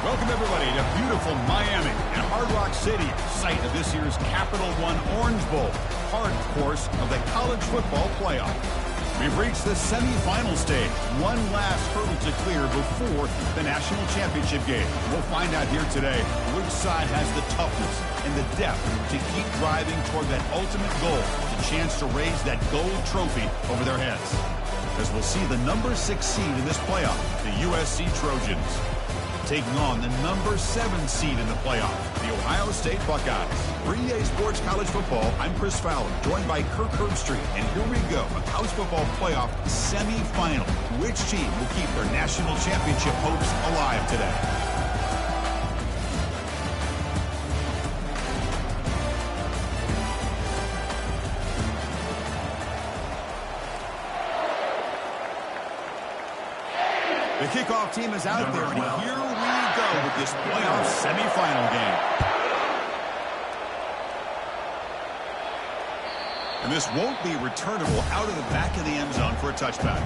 Welcome, everybody, to beautiful Miami and Hard Rock City, site of this year's Capital One Orange Bowl, part, of course, of the college football playoff. We've reached the semifinal stage, one last hurdle to clear before the national championship game. We'll find out here today which side has the toughness and the depth to keep driving toward that ultimate goal, the chance to raise that gold trophy over their heads. As we'll see the number 6 seed in this playoff, the USC Trojans, taking on the number 7 seed in the playoff, the Ohio State Buckeyes. For EA Sports College Football, I'm Chris Fowler, joined by Kirk Herbstreit, and here we go, a college football playoff semifinal. Which team will keep their national championship hopes alive today? The kickoff team is out there, and here we go with this playoff semifinal game. And this won't be returnable out of the back of the end zone for a touchback.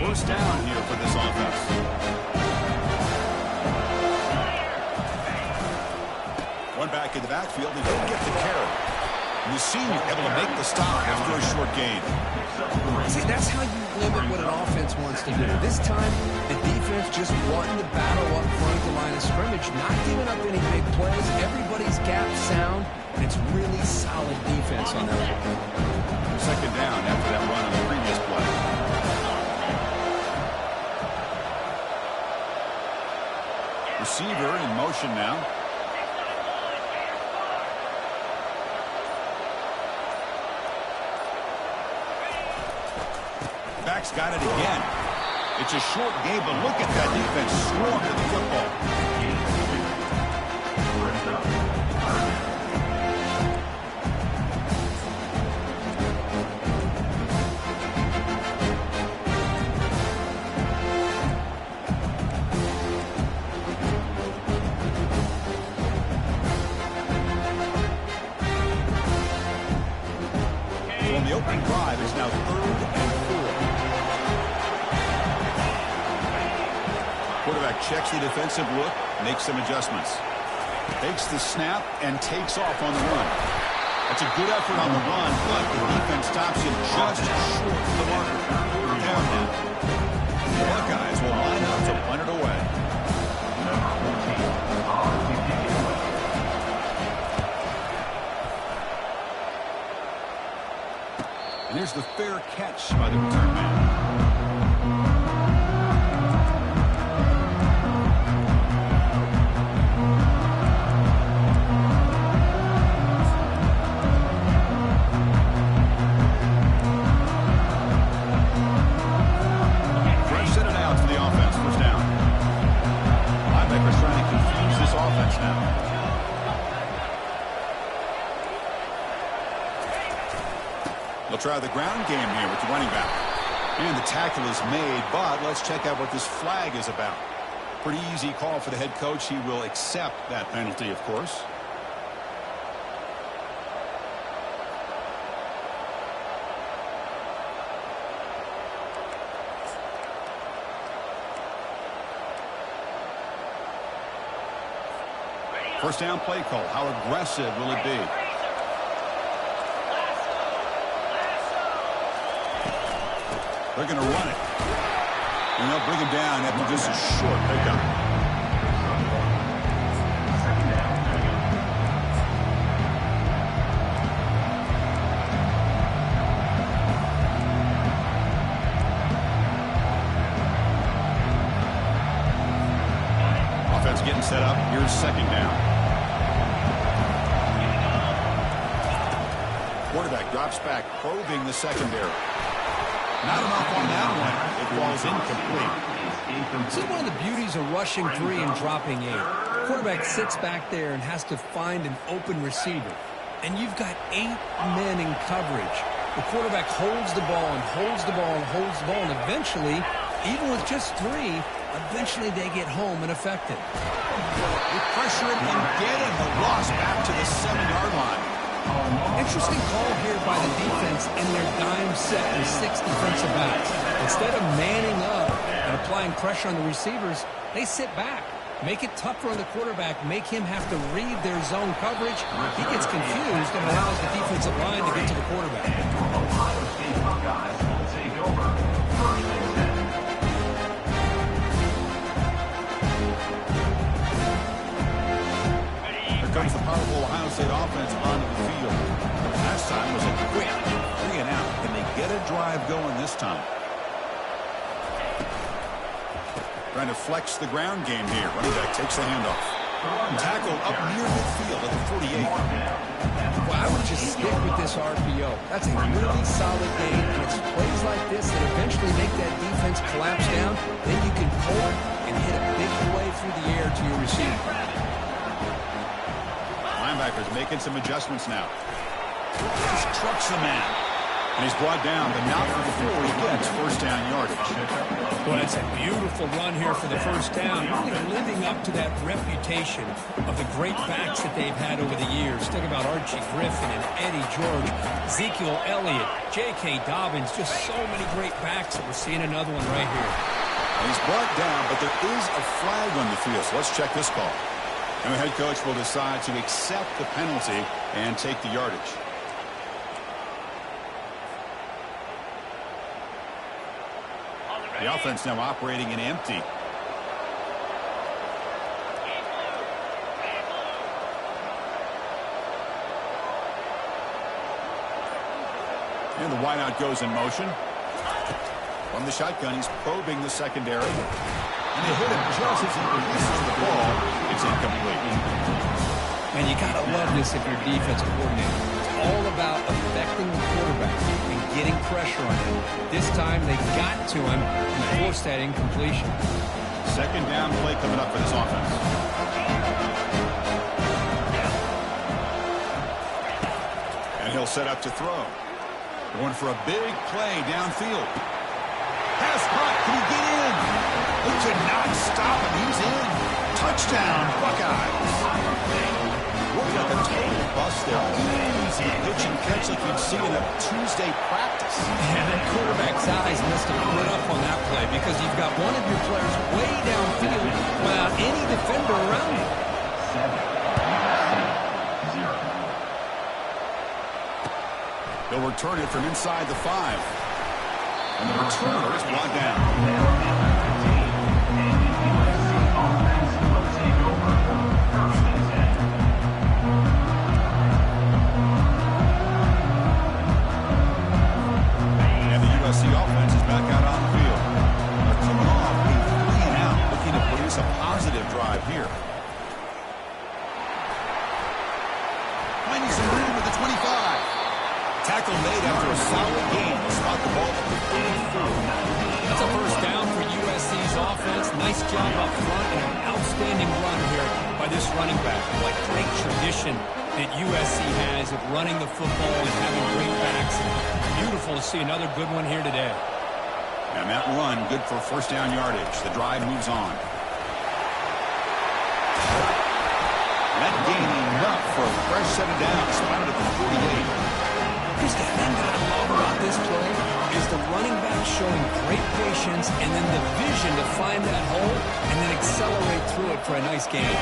First down here for this offense. One back in the backfield, and he'll get the carry. And the senior able to make the stop after a short gain. See, that's how you limit what an offense wants to do. This time, the defense just wanting to battle up front at the line of scrimmage, not giving up any big plays. Everybody's gap sound, and it's really solid defense on that one. Second down after that run on the previous play. Receiver in motion now. Back's got it again. It's a short game, but look at that defense swarm to the football. So on the opening drive, it's now 3rd and 4. Quarterback checks the defensive look, makes some adjustments. Takes the snap and takes off on the run. That's a good effort on the run, but the defense stops him just short of the marker. Down now. The Buckeyes will line up to punt it away. And here's the fair catch by the return man. They'll try the ground game here with the running back. And the tackle is made, but let's check out what this flag is about. Pretty easy call for the head coach. He will accept that penalty, of course. First down play call. How aggressive will it be? They're going to run it. And they'll bring him down after just a short pickup. Offense getting set up. Here's second down. Quarterback drops back, probing the secondary. Not enough on that one. It falls incomplete. This is one of the beauties of rushing 3 and dropping 8. Quarterback sits back there and has to find an open receiver. And you've got 8 men in coverage. The quarterback holds the ball and holds the ball and holds the ball. And eventually, even with just 3, Eventually they get home and effective. They pressure him and get him. The loss back to the 7-yard line. Interesting call here by the defense in their dime set with 6 defensive backs. Instead of manning up and applying pressure on the receivers, they sit back. Make it tougher on the quarterback. Make him have to read their zone coverage. He gets confused and allows the defensive line to get to the quarterback. Ohio State Buckeyes will take over first and 10. Here comes the powerful Ohio State offense onto the field. Last time was a quick 3-and-out. Can they get a drive going this time? Trying to flex the ground game here. Running back takes the handoff. Tackle up near midfield at the 48. Well, I would just stick with this RPO. That's a really solid game, and it's plays like this that eventually make that defense collapse down. Then you can pull it and hit a big play through the air to your receiver. Linebackers making some adjustments now. Just trucks the man. And he's brought down, but not before he gets first down yardage. Well, that's a beautiful run here for the first down. Really living up to that reputation of the great backs that they've had over the years. Think about Archie Griffin and Eddie George, Ezekiel Elliott, J.K. Dobbins. Just so many great backs, and we're seeing another one right here. And he's brought down, but there is a flag on the field, so let's check this call. And the head coach will decide to accept the penalty and take the yardage. The offense now operating in empty. And the wideout goes in motion. From the shotgun, he's probing the secondary. And they hit him just as he releases the ball. It's incomplete. And you got to love this if you're defensive coordinator. It's all about affecting the quarterback and getting pressure on him. This time they got to him and forced that incompletion. Second down play coming up for this offense. And he'll set up to throw. Going for a big play downfield. Pass caught. Can he get in? He could not stop him. He's in. Touchdown, Buckeyes. Looked like a total bust there. Easy pitch and catch like you'd see in a Tuesday practice. Yeah, that quarterback's eyes must have lit up on that play because you've got one of your players way downfield without any defender around him. 7-0. They'll return it from inside the 5. And the returner is brought down. The offense is back out on the field. They're coming off a 3-and-out, looking to produce a positive drive here. Finding some room at the 25. Tackle made after a solid gain. Spot the ball at the 34. That's a first down for USC's offense. Nice job up front and an outstanding run here by this running back. What great tradition that USC has of running the football and having great backs. Beautiful to see another good one here today. And that run, good for first down yardage. The drive moves on. That gain enough for a fresh set of downs. Spotted at the 48. Just the thing that I love about this play is the running back showing great patience and then the vision to find that hole and then accelerate through it for a nice gain.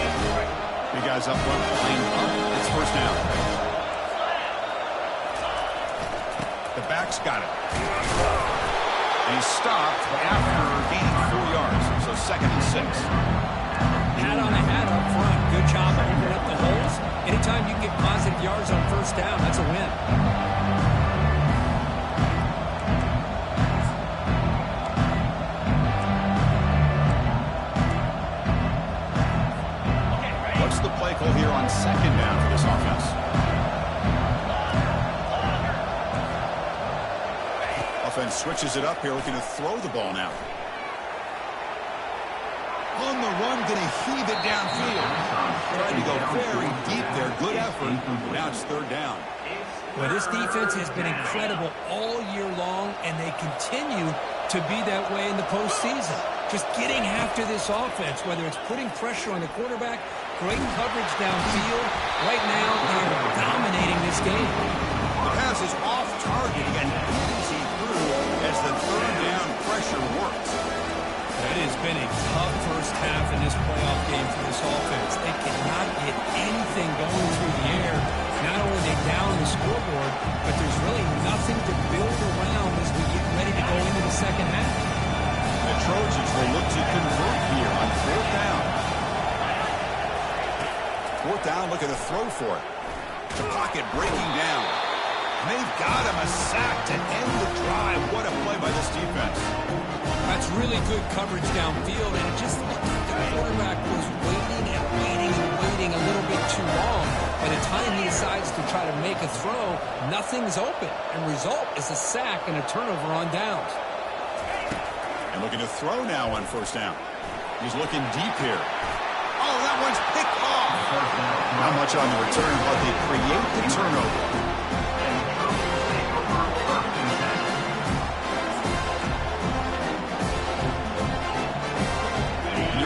You guys up front playing up. It's first down. The back's got it. And he's stopped after gaining 4 yards. So second and 6. Hat on a hat up front. Good job of opening up the holes. Anytime you can get positive yards on first down, that's a win. What's the play call here on second down for this offense? Offense switches it up here, looking to throw the ball now. On the run, going to heave it downfield. Trying to go very deep there. Good effort. Now it's third down. Well, this defense has been incredible all year long, and they continue to be that way in the postseason. just getting after this offense, whether it's putting pressure on the quarterback, great coverage downfield. Right now, they're dominating this game. The pass is off target and easy through as the third down pressure works. It has been a tough first half in this playoff game for this offense. They cannot get anything going through the air. Not only are they down the scoreboard, but there's really nothing to build around as we get ready to go into the second half. The Trojans will look to convert here on fourth down. Fourth down, looking to throw for it. The pocket breaking down. They've got him, a sack to end the drive. What a play by this defense. That's really good coverage downfield, and it just looked like the quarterback was waiting and waiting and waiting a little bit too long. By the time he decides to try to make a throw, nothing's open. And result is a sack and a turnover on downs. And looking to throw now on first down. He's looking deep here. Oh, that one's picked off. Not much on the return, but they create the turnover.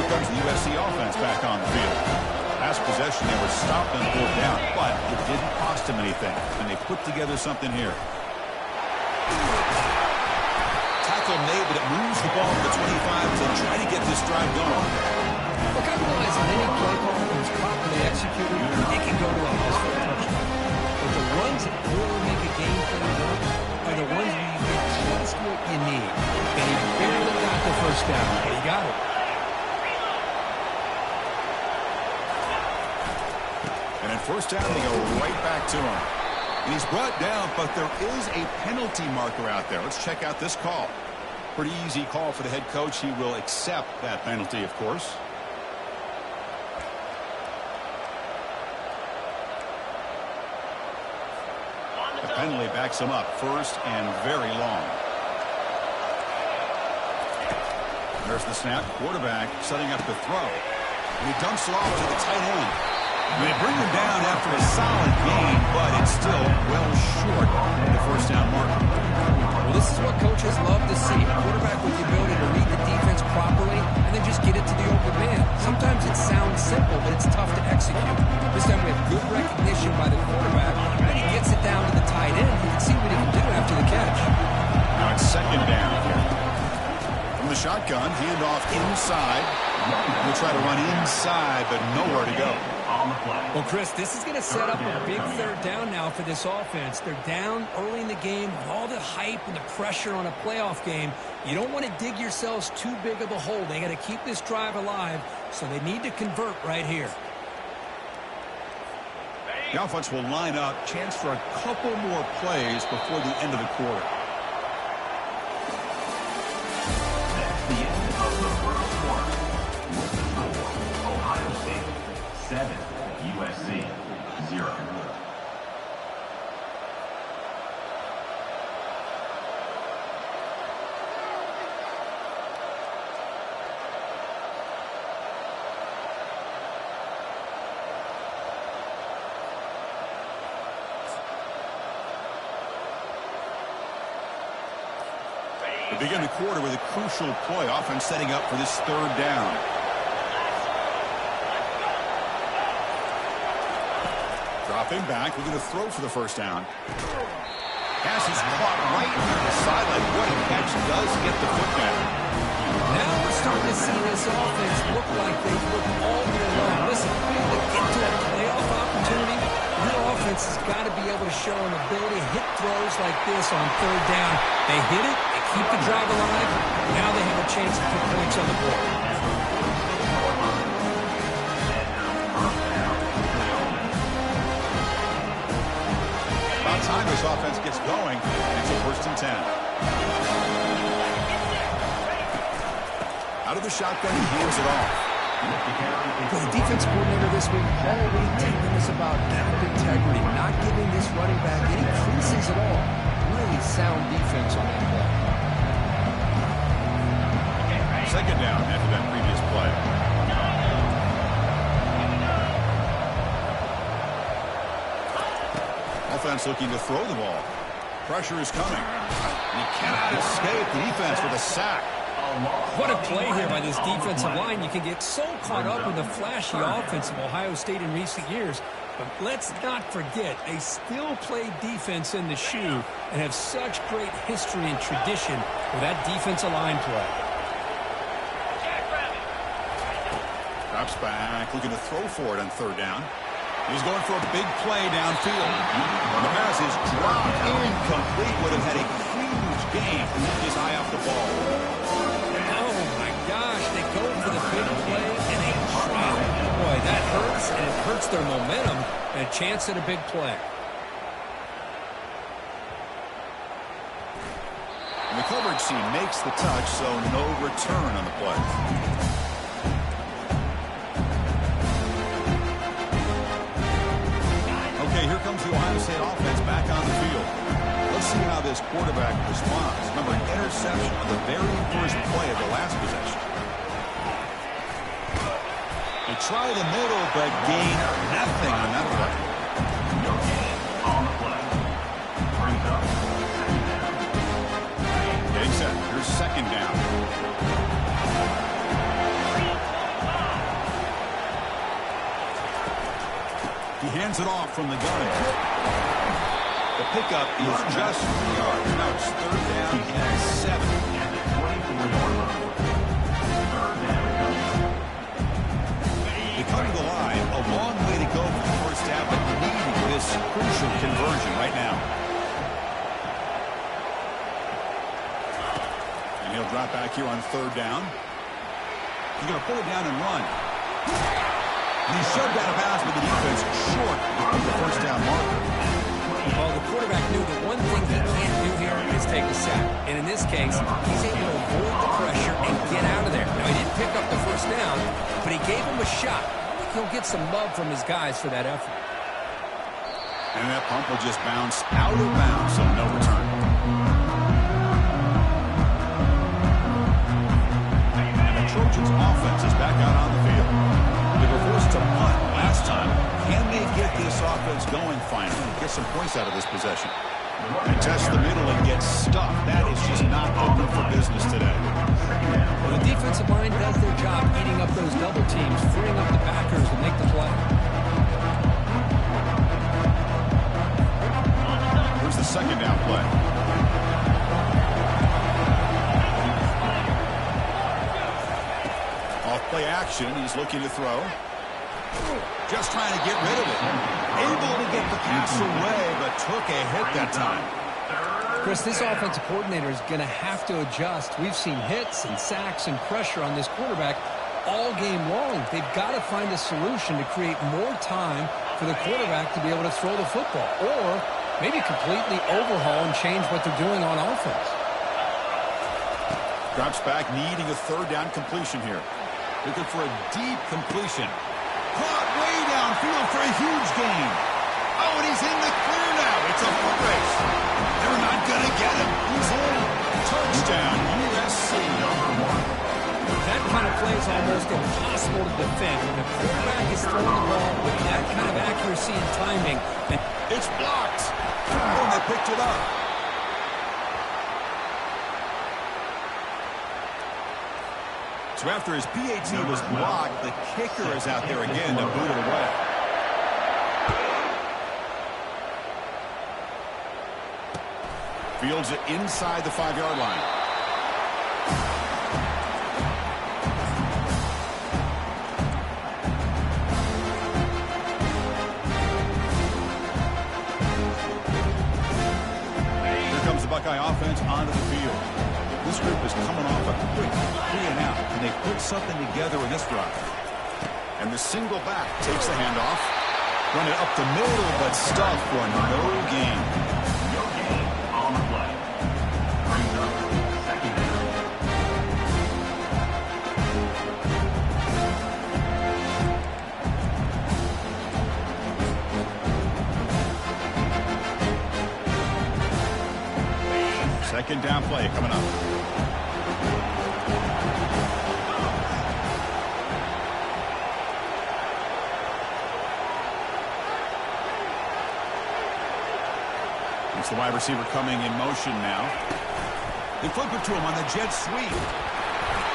Comes the USC offense back on the field. Last possession, they were stopped on fourth down, but it didn't cost them anything, and they put together something here. Tackle made, but it moves the ball to the 25 to try to get this drive going. Look, I realize that any play call is properly executed, it can go to a house for a touchdown. But the ones that really make a game plan work are the ones where you get just what you need. And he barely got the first down, but he got it. And at first down, they go right back to him. And he's brought down, but there is a penalty marker out there. Let's check out this call. Pretty easy call for the head coach. He will accept that penalty, of course. The penalty backs him up first and very long. There's the snap. Quarterback setting up the throw. And he dumps it off to the tight end. They bring him down after a solid game, but it's still well short of the first down marker. Well, this is what coaches love to see. A quarterback with the ability to read the defense properly and then just get it to the open man. Sometimes it sounds simple, but it's tough to execute. This time we have good recognition by the quarterback, and he gets it down to the tight end. You can see what he can do after the catch. Now it's second down here. From the shotgun, handoff inside. We'll try to run inside, but nowhere to go. Well, Chris, this is going to set up a big third down now for this offense. They're down early in the game with all the hype and the pressure on a playoff game. You don't want to dig yourselves too big of a hole. They got to keep this drive alive, so they need to convert right here. The offense will line up. Chance for a couple more plays before the end of the quarter. That's the end of the first quarter. Ohio State 7, USC 0. We begin the quarter with a crucial play. Offense setting up for this third down. Dropping back, we're going to throw for the first down. Pass is caught right near the sideline. What a catch does get the foot down. Now we're starting to see this offense look like they've looked all year long. Listen, to get to a playoff opportunity, your offense has got to be able to show an ability to hit throws like this on third down. They hit it, they keep the drive alive. Now they have a chance to put points on the board. About time this offense gets going. It's a first and 10. Out of the shotgun, he hands it off. For the defense coordinator this week, all week telling us about gap integrity, not giving this running back any creases at all. Really sound defense on that play. Second down after that previous play. Offense looking to throw the ball. Pressure is coming. And he cannot escape the defense with a sack. What a play here by this defensive line. You can get so caught up in the flashy offense of Ohio State in recent years. But let's not forget, they still play defense in the shoe and have such great history and tradition with that defensive line play. Drops back, looking to throw for it on third down. He's going for a big play downfield. The pass is dropped incomplete. Would have had a huge gain. His eye off the ball. Oh, my gosh. They go for the big play, and they drop it. Boy, that hurts, and it hurts their momentum and a chance at a big play. And the coverage team makes the touch, so no return on the play. Okay, here comes the Ohio State offense back on the field. Let's see how this quarterback responds. Remember, an interception on the very first play of the last possession. They try the middle, but gain nothing on that play. No gain on the play. Brings up second down. Getting set. Here's second down. He hands it off from the gun. The pickup is just 3 yards. Now it's third down and 7. And a 24-yard run. Third down comes. They come to the line. A long way to go for the first half, but needing this crucial conversion right now. And he'll drop back here on third down. He's going to pull it down and run. And he shoved out of bounds with the defense short of the first down marker. Well, the quarterback knew the one thing he can't do here is take a sack. And in this case, he's able to avoid the pressure and get out of there. Now, he didn't pick up the first down, but he gave him a shot. I think he'll get some love from his guys for that effort. And that pump will just bounce out of bounds, so no return. And the Trojans' offense is back out on the field. They were forced to punt last time. Can they get this offense going finally? Get some points out of this possession. And test the middle and get stuffed. That is just not open for business today. Well, the defensive line does their job eating up those double teams, freeing up the backers to make the play. Here's the second down play. Off play action. He's looking to throw. Just trying to get rid of it. Able to get the pass away, but took a hit that time. Chris, this offensive coordinator is going to have to adjust. We've seen hits and sacks and pressure on this quarterback all game long. They've got to find a solution to create more time for the quarterback to be able to throw the football, or maybe completely overhaul and change what they're doing on offense. Drops back, needing a third down completion here. Looking for a deep completion. Caught way downfield for a huge gain. Oh, and he's in the clear now. It's a foot race. They're not going to get him. He's in. Touchdown, USC. That kind of play is almost impossible to defend. When the quarterback is throwing the ball with that kind of accuracy and timing. And it's blocked. And they picked it up. So after his PAT was blocked, the kicker is out there again to boot it away. Fields it inside the 5-yard line. Here comes the Buckeye offense onto the field. This group is coming off a quick 3-and-out, and they put something together in this drive. And the single back takes the handoff. Run it up the middle, but stuffed for no gain. No gain on the play. Brings up second down. Second down play coming up. The wide receiver coming in motion now. They flip it to him on the jet sweep.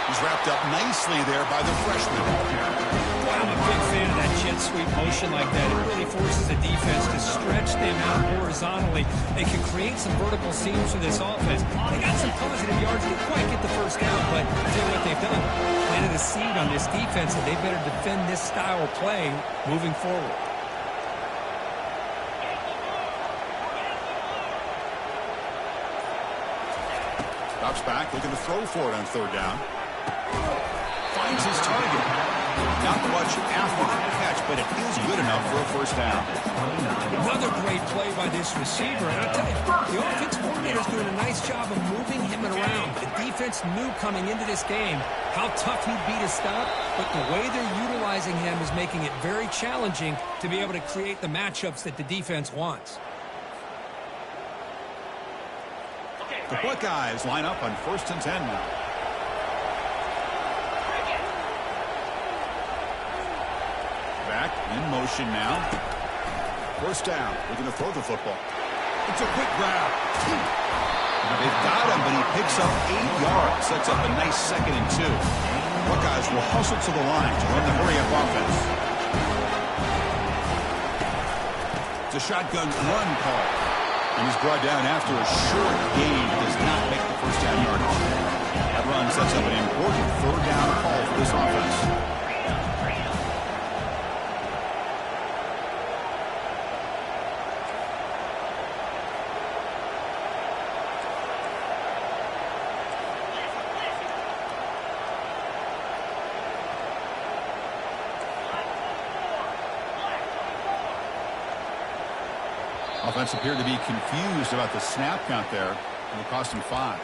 He's wrapped up nicely there by the freshman. Boy, I'm a big fan of that jet sweep motion like that. It really forces the defense to stretch them out horizontally. They can create some vertical seams for this offense. They got some positive yards. Didn't quite get the first down, but I tell you what they've done. Planted a seed on this defense, and they better defend this style of play moving forward. Drops back, looking to throw for it on third down. Finds his target. Not much after the catch, but it is good enough for a first down. Another great play by this receiver. And I'll tell you, the offense coordinator's doing a nice job of moving him around. The defense knew coming into this game how tough he'd be to stop, but the way they're utilizing him is making it very challenging to be able to create the matchups that the defense wants. The Buckeyes line up on 1st and 10 now. Back in motion now. First down. We're going to throw the football. It's a quick grab. They've got him, but he picks up 8 yards. Sets up a nice 2nd and 2. Buckeyes will hustle to the line to run the hurry-up offense. It's a shotgun run call. And he's brought down after a short gain. Does not make the first down yardage. That run sets up an important 3rd down call for this offense. Offense appeared to be confused about the snap count there, and it cost him 5.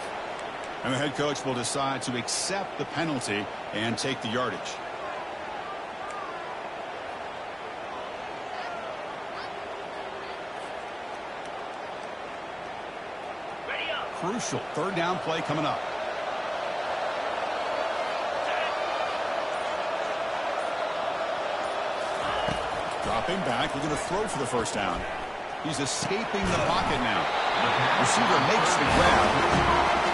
And the head coach will decide to accept the penalty and take the yardage. Crucial 3rd down play coming up. Dropping back, we're going to throw for the first down. He's escaping the pocket now. Receiver makes the grab.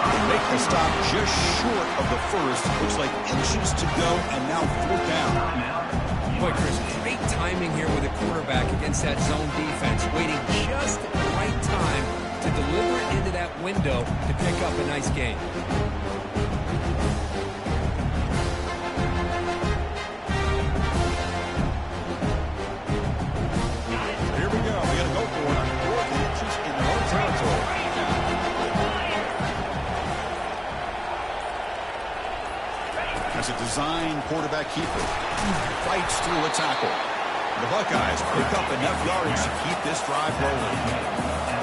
They make the stop just short of the first. Looks like inches to go, and now 4th down. Boy, Chris, great timing here with the quarterback against that zone defense, waiting just at the right time to deliver it into that window to pick up a nice gain. As a design quarterback keeper, fights through a tackle. The Buckeyes pick up enough yards to keep this drive rolling.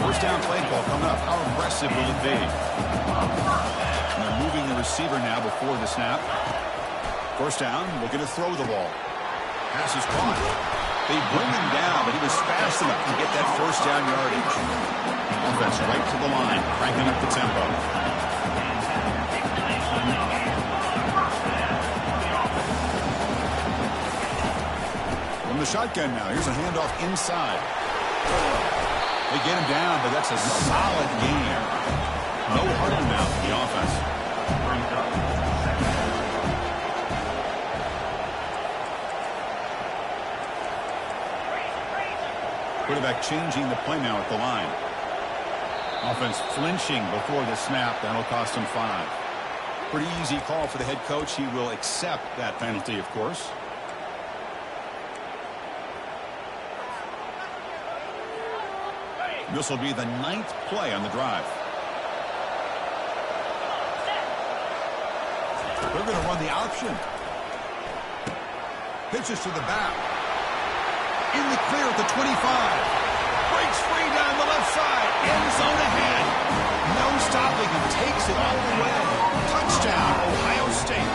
First down play call coming up. How aggressive will it be? And they're moving the receiver now before the snap. First down, looking to throw the ball. Pass is caught. They bring him down, but he was fast enough to get that first down yardage. Offense right to the line, cranking up the tempo. The shotgun now. Here's a handoff inside. They get him down, but that's a solid gain. No harder now for the offense. Quarterback changing the play now at the line. Offense flinching before the snap. That'll cost him 5. Pretty easy call for the head coach. He will accept that penalty, of course. This will be the 9th play on the drive. They're going to run the option. Pitches to the back. In the clear at the 25. Breaks free down the left side. End zone ahead. No stopping him. Takes it all the way. Touchdown, Ohio State.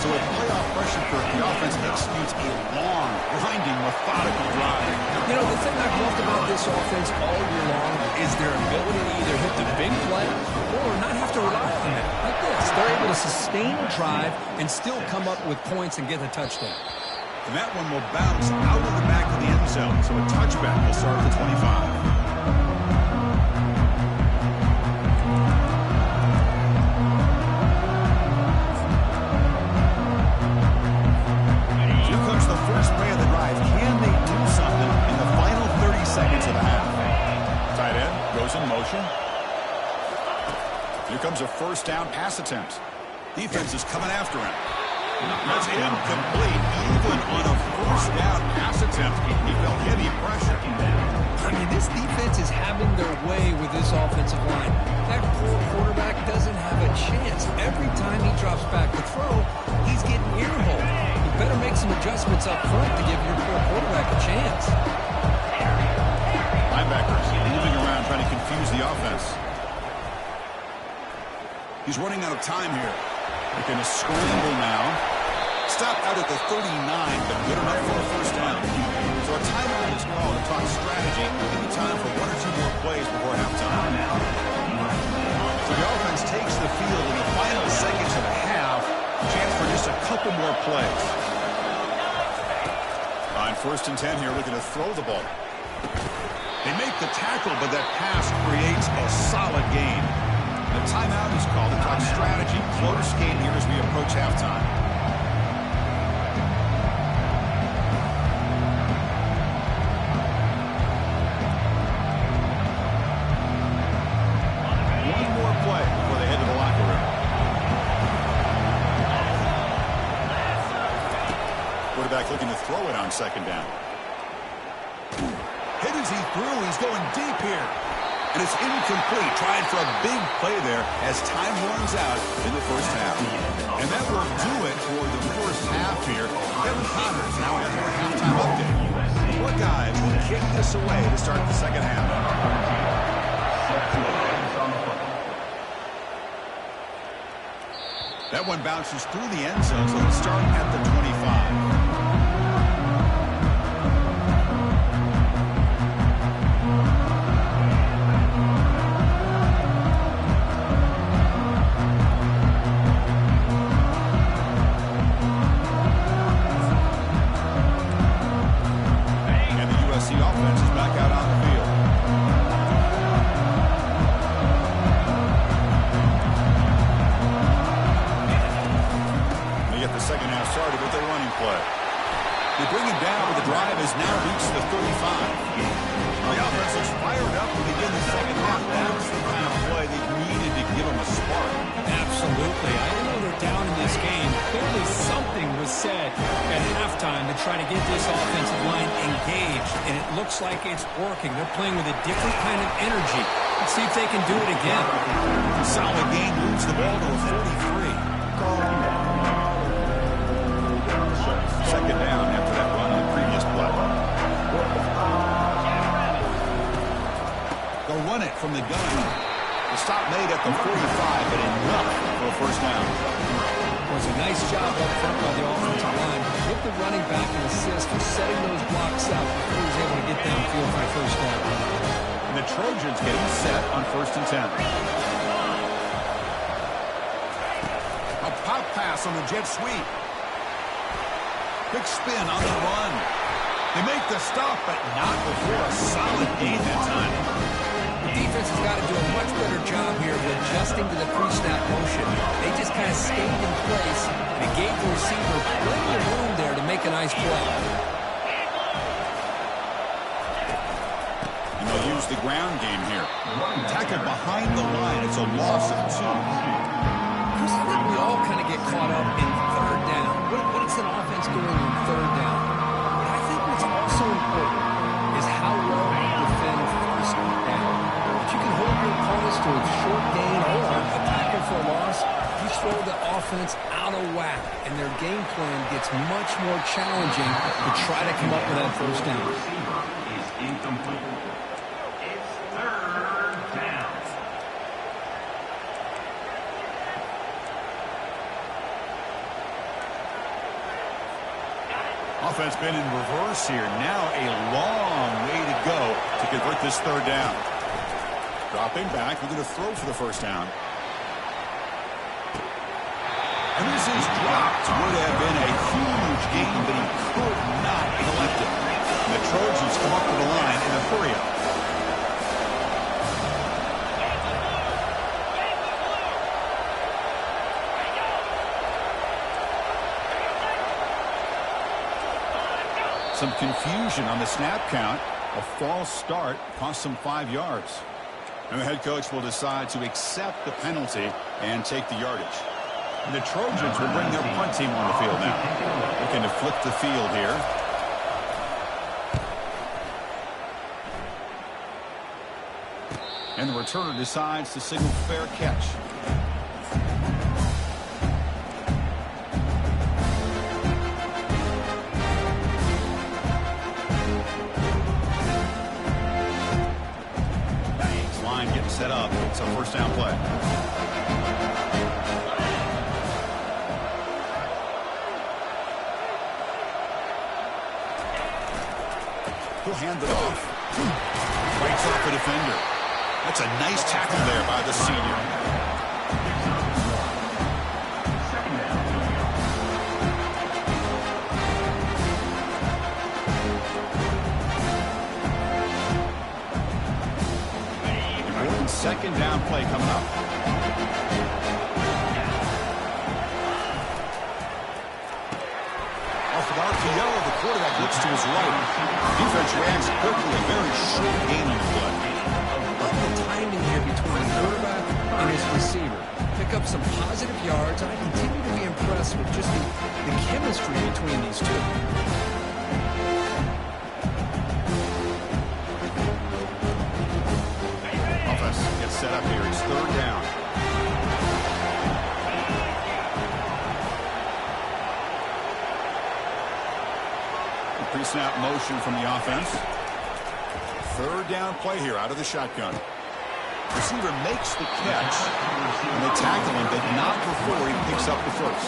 So with playoff pressure for the offense executes a long, grinding, methodical drive. You know, the thing I've loved about this offense all year long is their ability to either hit the big play or not have to rely on it. Like this, they're able to sustain a drive and still come up with points and get a touchdown. And that one will bounce out of the back of the end zone. So a touchback will start at the 25. in motion. Here comes a first down pass attempt. Defense is coming after him. That's incomplete. Even on a first down pass attempt, he felt heavy pressure. I mean, this defense is having their way with this offensive line. That poor quarterback doesn't have a chance. Every time he drops back to throw, he's getting earholed. You better make some adjustments up front to give your poor quarterback a chance. Linebackers moving around trying to confuse the offense. He's running out of time here. They're going to scramble now. Stop out at the 39, but good enough for a first down. So a timeout is called to talk strategy. Maybe time for one or two more plays before halftime. So the offense takes the field in the final seconds of the half. Chance for just a couple more plays. On 1st and 10 here, looking to throw the ball. They make the tackle, but that pass creates a solid gain. The timeout is called to talk strategy. Close game here as we approach halftime. Looking to throw it on 2nd down. Hit as he threw. He's going deep here. And it's incomplete. Trying for a big play there as time runs out in the first half. And that will do it for the first half here. Kevin Connors now has our halftime update. What guy will kick this away to start the second half? That one bounces through the end zone, so let's start at the 25. Like it's working. They're playing with a different kind of energy. Let's see if they can do it again. Solid gain, moves the ball to a 43. 2nd down after that run on the previous play. They'll run it from the gun. The stop made at the 45, but enough for a first down. It was a nice job up front by the offensive line. Give the running back an assist for setting those blocks up before he was able to get downfield for a first down. And the Trojans getting set on 1st and 10. A pop pass on the jet sweep. Big spin on the run. They make the stop, but not before a solid gain that time. The defense has got to do a much better job here of adjusting to the pre-snap motion. They just kind of stayed in place and gave the receiver plenty of room there to make a nice play. And they'll use the ground game here. Tackled behind the line. It's a loss of 2. I think we all kind of get caught up in 3rd down. What is an offense doing in 3rd down? But I think what's also important is how well you defend 1st down. If you can hold your opponents to a short gain or a tackle for a loss, you throw the offense out of whack, and their game plan gets much more challenging to try to come up with that first down. Is incomplete. It's 3rd down. Offense been in reverse here. Now a long way to go to convert this 3rd down. Dropping back, we're going to throw for the first down. And this is dropped. Would have been a huge gain, but he could not collect it. And the Trojans come up to the line in a hurry-up. Some confusion on the snap count. A false start cost them 5 yards. And the head coach will decide to accept the penalty and take the yardage. And the Trojans will bring their punt team on the field now. Looking to flip the field here. And the returner decides to signal fair catch. Line getting set up. It's a first down play. He'll hand it off. Breaks off the defender. That's a nice tackle there by the senior. Important second down play coming up. Off of RPO, the quarterback looks to his right. Defense reacts quickly. A very short gain on the play. The timing here between the quarterback and his receiver. Pick up some positive yards, and I continue to be impressed with just the chemistry between these two. Offense gets set up here. It's third down. Pre-snap motion from the offense. Third down play here out of the shotgun. Receiver makes the catch, and they tackle him, but not before he picks up the first.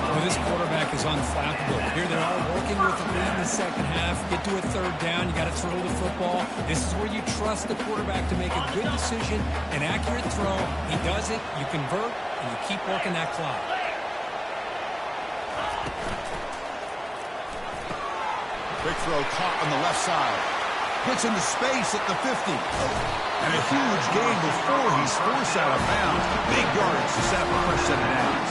Well, this quarterback is unflappable. Here they are working with the lead in the second half. Get to a third down. You got to throw the football. This is where you trust the quarterback to make a good decision, an accurate throw. He does it. You convert, and you keep working that clock. Quick throw caught on the left side. Gets into space at the 50. And a huge gain before he's forced out of bounds. Big yardage to set up a first set of downs.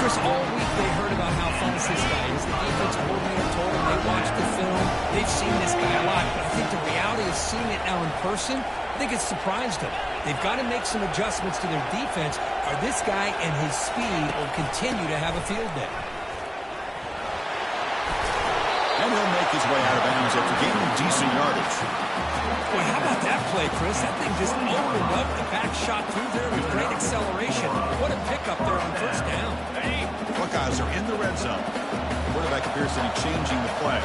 Chris, all week they heard about how fast this guy is. The defense coordinator told them they watched the film. They've seen this guy a lot. But I think the reality is seeing it now in person, I think it's surprised them. They've got to make some adjustments to their defense, or this guy and his speed will continue to have a field day. And he'll make his way out of bounds after gaining decent yardage. Boy, how about that play, Chris? That thing just opened up. The back shot through there with great acceleration. What a pickup there on first down. Buckeyes are in the red zone. The quarterback appears to be changing the play.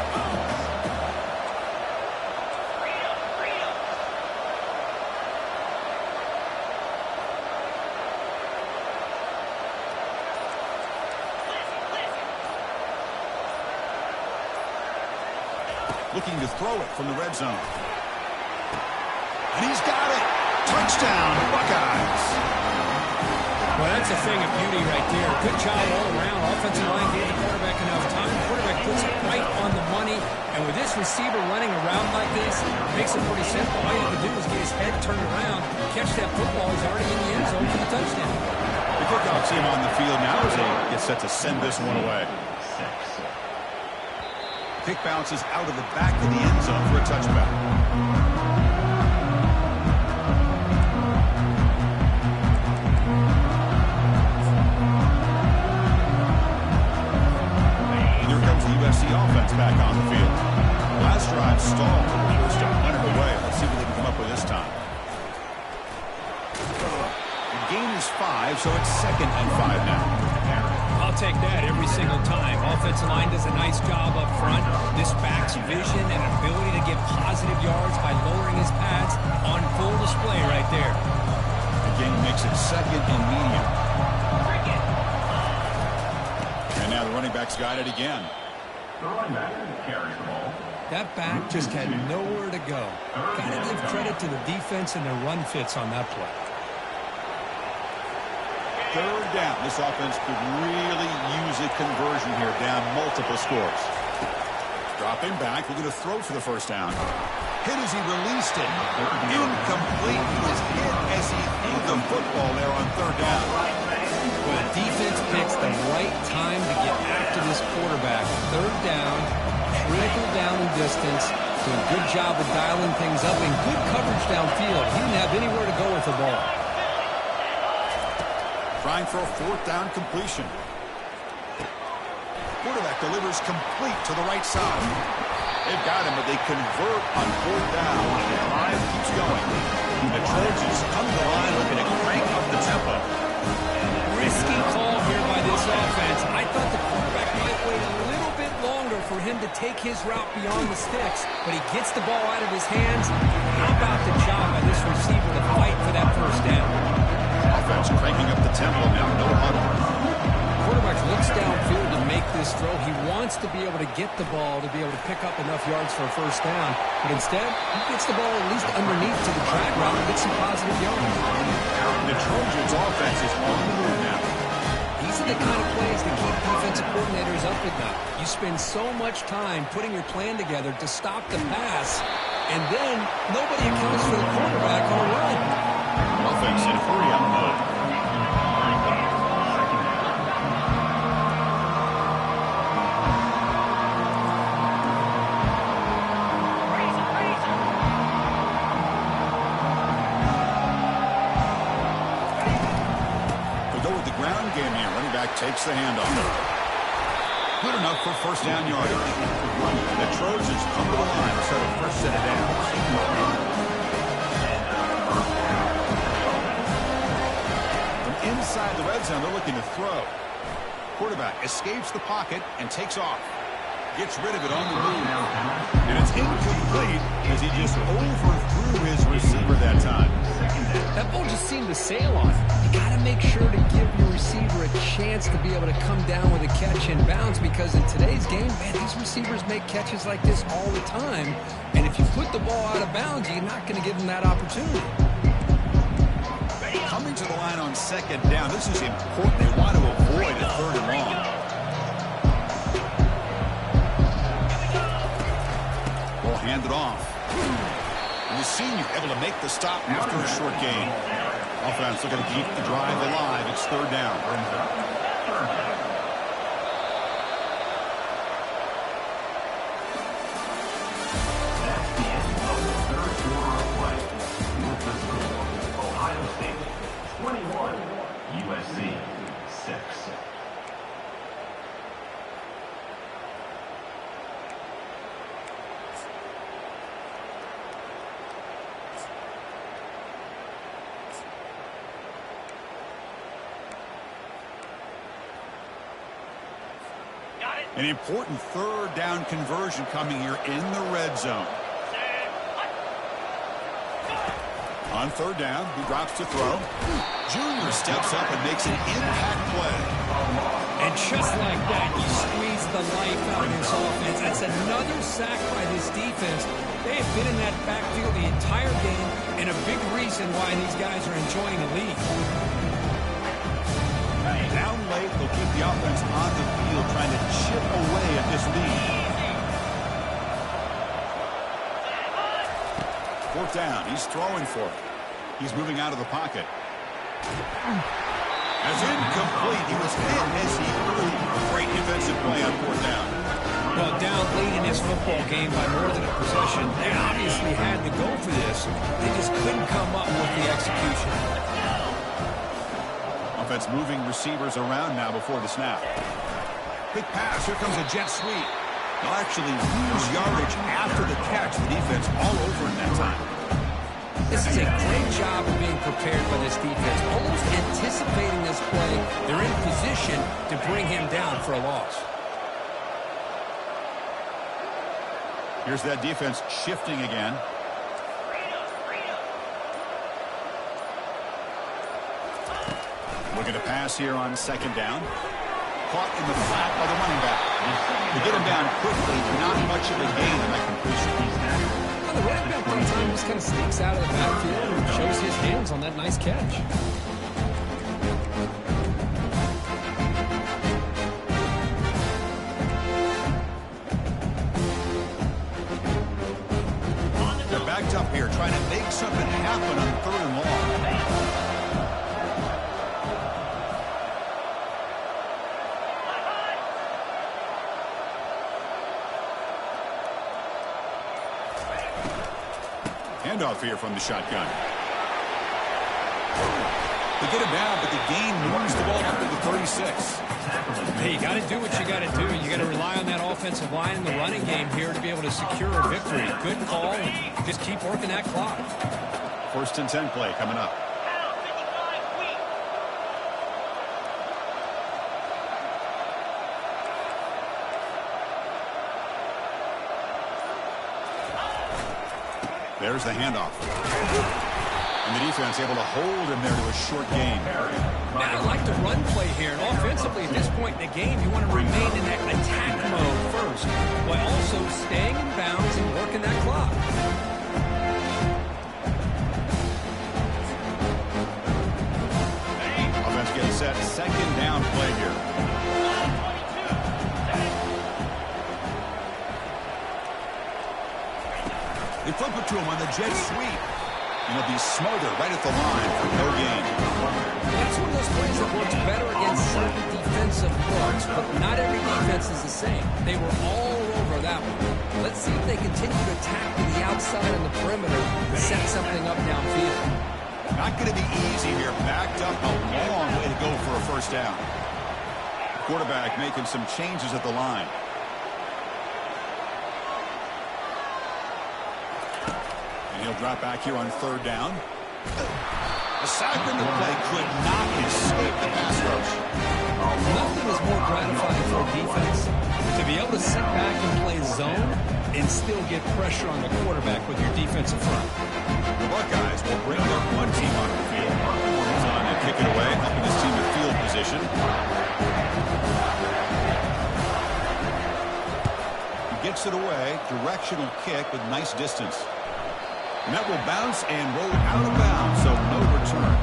Looking to throw it from the red zone. And he's got it. Touchdown, Buckeyes. Well, that's a thing of beauty right there. Good job all around. Offensive line gave the quarterback enough time. The quarterback puts it right on the money. And with this receiver running around like this, it makes it pretty simple. All you have to do is get his head turned around, catch that football. He's already in the end zone for the touchdown. The kickoff team on the field now as they get set to send this one away. Kick bounces out of the back of the end zone for a touchback. And here comes the USC offense back on the field. Last drive stalled. First down underway. Let's see what they can come up with this time. The gain is 5, so it's 2nd and 5 now. I'll take that every single time. Offensive line does a nice job up front. This back's vision and ability to get positive yards by lowering his pads on full display right there. The gain makes it 2nd and medium. And now the running back's got it again. The running back carries the ball. That back just had nowhere to go. Got to give credit to the defense and their run fits on that play. Third down. This offense could really use a conversion here, down multiple scores. Dropping back, looking to throw for the first down. Hit as he released it. Incomplete. He was hit as he threw the football there on third down. Well, the defense picks the right time to get after this quarterback. Third down, critical down and distance. Doing a good job of dialing things up and good coverage downfield. He didn't have anywhere to go with the ball. Trying for a 4th down completion. Quarterback delivers complete to the right side. They've got him, but they convert on 4th down. And the drive keeps going. The Trojans come to the line looking to crank up the tempo. Risky call here by this offense. I thought the quarterback might wait a little bit longer for him to take his route beyond the sticks, but he gets the ball out of his hands. How about the job by this receiver to fight for that 1st down? Offense cranking up the tempo now. No huddle. Quarterback looks downfield to make this throw. He wants to be able to get the ball to be able to pick up enough yards for a 1st down. But instead, he gets the ball at least underneath to the drag route and gets some positive yards. The Trojans' offense is on the move now. These are the kind of plays that keep defensive coordinators up at night. You spend so much time putting your plan together to stop the pass, and then nobody accounts for the quarterback on a run. Offense in hurry-up mode. Takes the handoff. Good enough for 1st down yardage. The Trojans come to the line to start a 1st set of downs. From inside the red zone, they're looking to throw. Quarterback escapes the pocket and takes off. Gets rid of it on the move. And it's incomplete as he just overthrew his receiver that time. That ball just seemed to sail on him. You got to make sure to give your receiver a chance to be able to come down with a catch and bounce, because in today's game, man, these receivers make catches like this all the time. And if you put the ball out of bounds, you're not going to give them that opportunity. Coming to the line on 2nd down, this is important. They want to avoid a 3rd and long. Ball handed off. And the senior able to make the stop after a short gain. Offense looking to keep the drive alive. It's 3rd down. That's the end of the 3rd quarter of play. Your physical one, Ohio State 21, USC 6. An important 3rd down conversion coming here in the red zone. On 3rd down, he drops to throw. Junior steps up and makes an impact play. And just like that, you squeeze the life out of this offense. That's another sack by this defense. They have been in that backfield the entire game, and a big reason why these guys are enjoying the lead. Down late, they'll keep the offense on the field trying to chip away at this lead. 4th down, he's throwing for it. He's moving out of the pocket. As incomplete, he was hit as he threw. Great defensive play on 4th down. Well, down late in this football game by more than a possession, they obviously had to go for this. They just couldn't come up with the execution. Offense moving receivers around now before the snap. Quick pass. Here comes a jet sweep. They'll actually lose yardage after the catch. The defense all over in that time. This is a great job of being prepared by this defense. Almost anticipating this play, they're in position to bring him down for a loss. Here's that defense shifting again. Looking to pass here on 2nd down. Caught in the flat by the running back. To get him down quickly, not much of a gain in that completion. Well, the running back one time just kind of sneaks out of the backfield and shows his hands on that nice catch. They're backed up here trying to make something happen on 3rd and long. Handoff here from the shotgun. They get him down, but the gain moves the ball up to the 36. Hey, you got to do what you got to do. You got to rely on that offensive line in the running game here to be able to secure a victory. Good call, and just keep working that clock. 1st and 10 play coming up. There's the handoff. And the defense able to hold him there to a short gain. Now, I like the run play here. And offensively, at this point in the game, you want to remain in that attack mode first, while also staying in bounds and working that clock. Offense getting set. 2nd down play here. They flip it to him on the jet sweep. And he'll be smothered right at the line for no gain. That's one of those plays that works better against certain defensive looks, but not every defense is the same. They were all over that one. Let's see if they continue to attack to the outside and the perimeter and set something up downfield. Not going to be easy here. Backed up a long way to go for a 1st down. Quarterback making some changes at the line. He'll drop back here on 3rd down. A sack in the play could not escape the pass rush. Nothing is more gratifying for a defense to be able to sit back and play zone and still get pressure on the quarterback with your defensive front. The Buckeyes will bring their one team on the field. He's on to kick it away, helping his team in field position. He gets it away. Directional kick with nice distance. And that will bounce and roll out of bounds, so no return.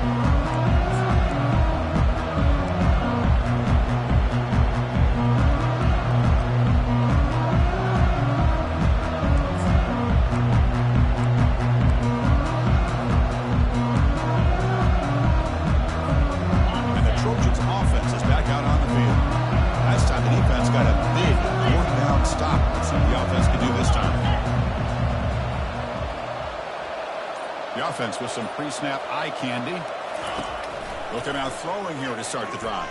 And the Trojans' offense is back out on the field. Last time the defense got a big 4th down stop. Let's see what the offense can do this time. The offense with some pre-snap eye candy. They'll come out throwing here to start the drive.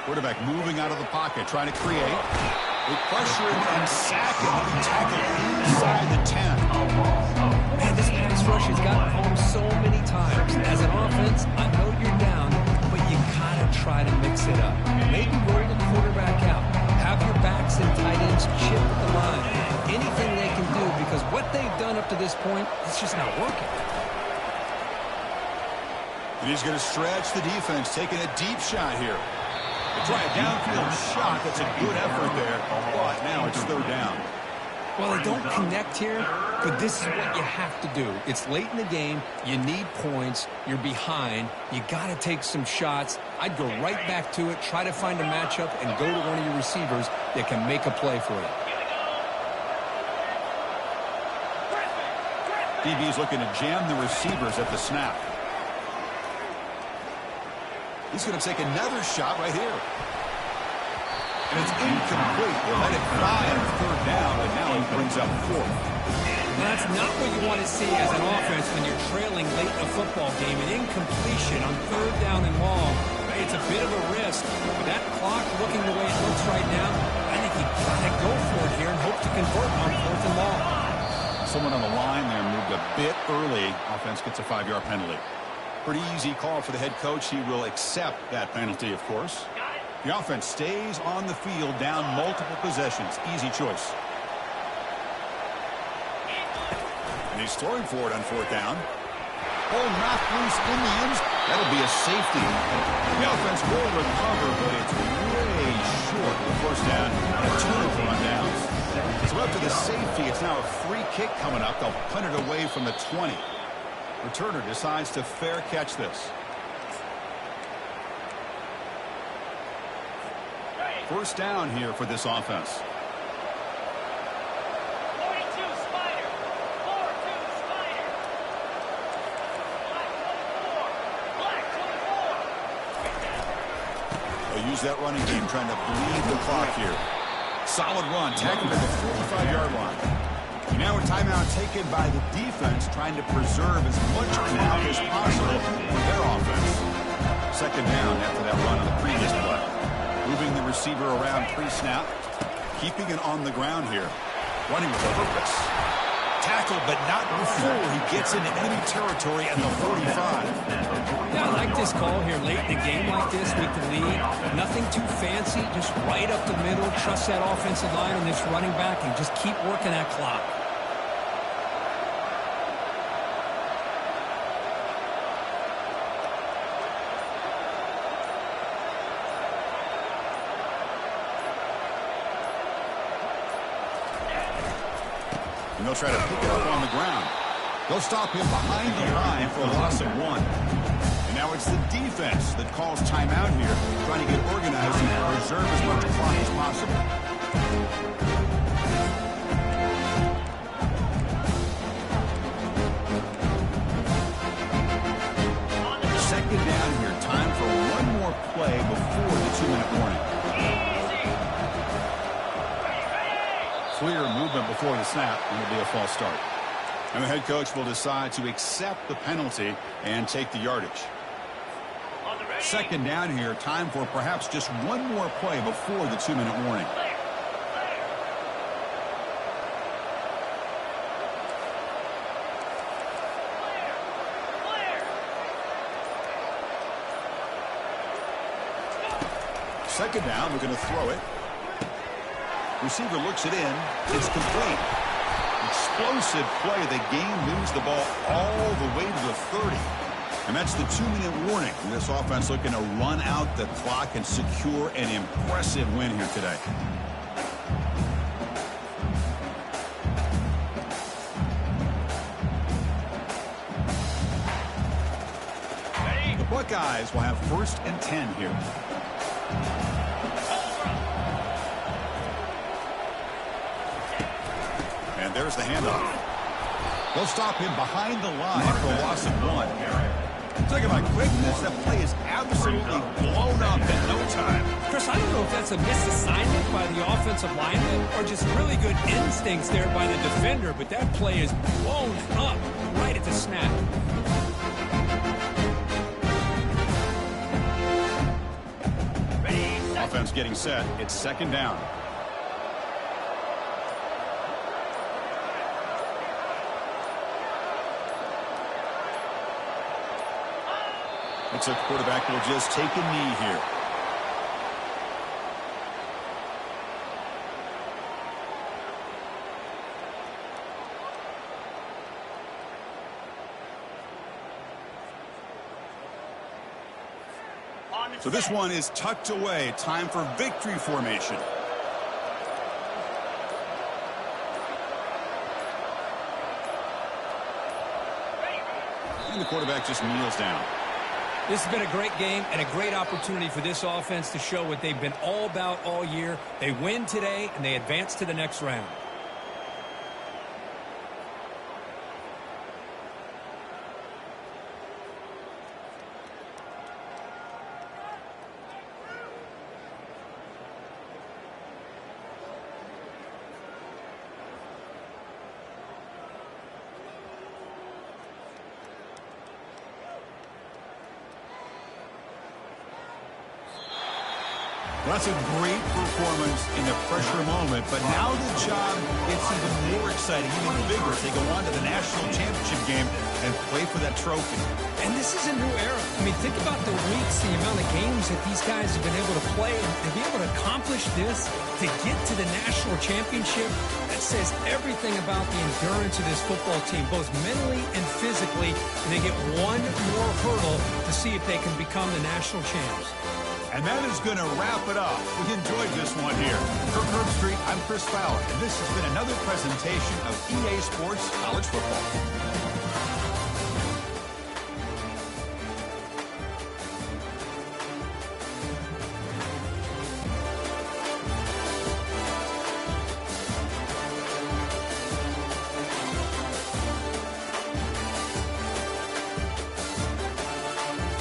Quarterback moving out of the pocket, trying to create. They pressure him and sack him. Tackle inside the 10. Man, this pass rush has gotten home so many times. As an offense, I know you're down, but you gotta try to mix it up. Maybe roll the quarterback out. Have your backs and tight ends chip at the line. Anything they can do, because what they've done up to this point, it's just not working. And he's going to stretch the defense, taking a deep shot here. They try a downfield shot. That's a good effort there. But now it's 3rd down. Well, they don't connect here, but this is what you have to do. It's late in the game. You need points. You're behind. You got to take some shots. I'd go right back to it, try to find a matchup, and go to one of your receivers that can make a play for you. DB's looking to jam the receivers at the snap. He's going to take another shot right here. And it's incomplete. They let it fly on 3rd down, and now he brings up 4th. That's not what you want to see as an offense when you're trailing late in a football game. An incompletion on 3rd down and long. It's a bit of a risk. With that clock looking the way it looks right now, I think you got to go for it here and hope to convert on 4th and long. Someone on the line there moved a bit early. Offense gets a 5-yard penalty. Pretty easy call for the head coach. He will accept that penalty, of course. The offense stays on the field, down multiple possessions. Easy choice. And he's throwing for it on 4th down. Oh, knocked loose in the end. That'll be a safety. The offense will recover, but it's way short of the 1st down and a turnover on downs. So up to the safety, it's now a free kick coming up. They'll punt it away from the 20. Returner decides to fair catch this. 1st down here for this offense. 42 Spider. 4-2 Spider. Black 24. They'll use that running game, trying to bleed the clock here. Solid run, tackled at the 45-yard line. And Now a timeout taken by the defense, trying to preserve as much clock as possible for their offense. Second down after that run on the previous play. Moving the receiver around pre-snap. Keeping it on the ground here. Running with purpose. Tackle, but not before he gets into enemy territory at the 45. Yeah, I like this call here late in a game like this with the lead. Nothing too fancy, just right up the middle. Trust that offensive line and this running back and just keep working that clock. And they'll try to pick it up on the ground. They'll stop him behind the line for a loss of 1. And now it's the defense that calls timeout here, trying to get organized and preserve as much clock as possible. Second down here, time for one more play before the 2-minute warning. Clear movement before the snap, and it'll be a false start. And the head coach will decide to accept the penalty and take the yardage. Second down here, time for perhaps just one more play before the 2-minute warning. Second down, we're going to throw it. Receiver looks it in. It's complete. Explosive play. The game moves the ball all the way to the 30. And that's the 2-minute warning. This offense looking to run out the clock and secure an impressive win here today. The Buckeyes will have 1st and 10 here. And there's the handoff. They'll stop him behind the line for a loss of 1. Talking about quickness, that play is absolutely blown up in no time. Chris, I don't know if that's a misassignment by the offensive lineman or just really good instincts there by the defender, but that play is blown up right at the snap. Offense getting set. It's second down. Looks like the quarterback will just take a knee here. So this one is tucked away. Time for victory formation. And the quarterback just kneels down. This has been a great game and a great opportunity for this offense to show what they've been all about all year. They win today, and they advance to the next round. Well, that's a great performance in the pressure moment, but now the job gets even more exciting, even bigger as they go on to the national championship game and play for that trophy. And this is a new era. I mean, think about the weeks, the amount of games that these guys have been able to play, and to be able to accomplish this, to get to the national championship, that says everything about the endurance of this football team, both mentally and physically, and they get one more hurdle to see if they can become the national champs. And that is going to wrap it up. We enjoyed this one here. For Herb Street, I'm Chris Fowler, and this has been another presentation of EA Sports College Football.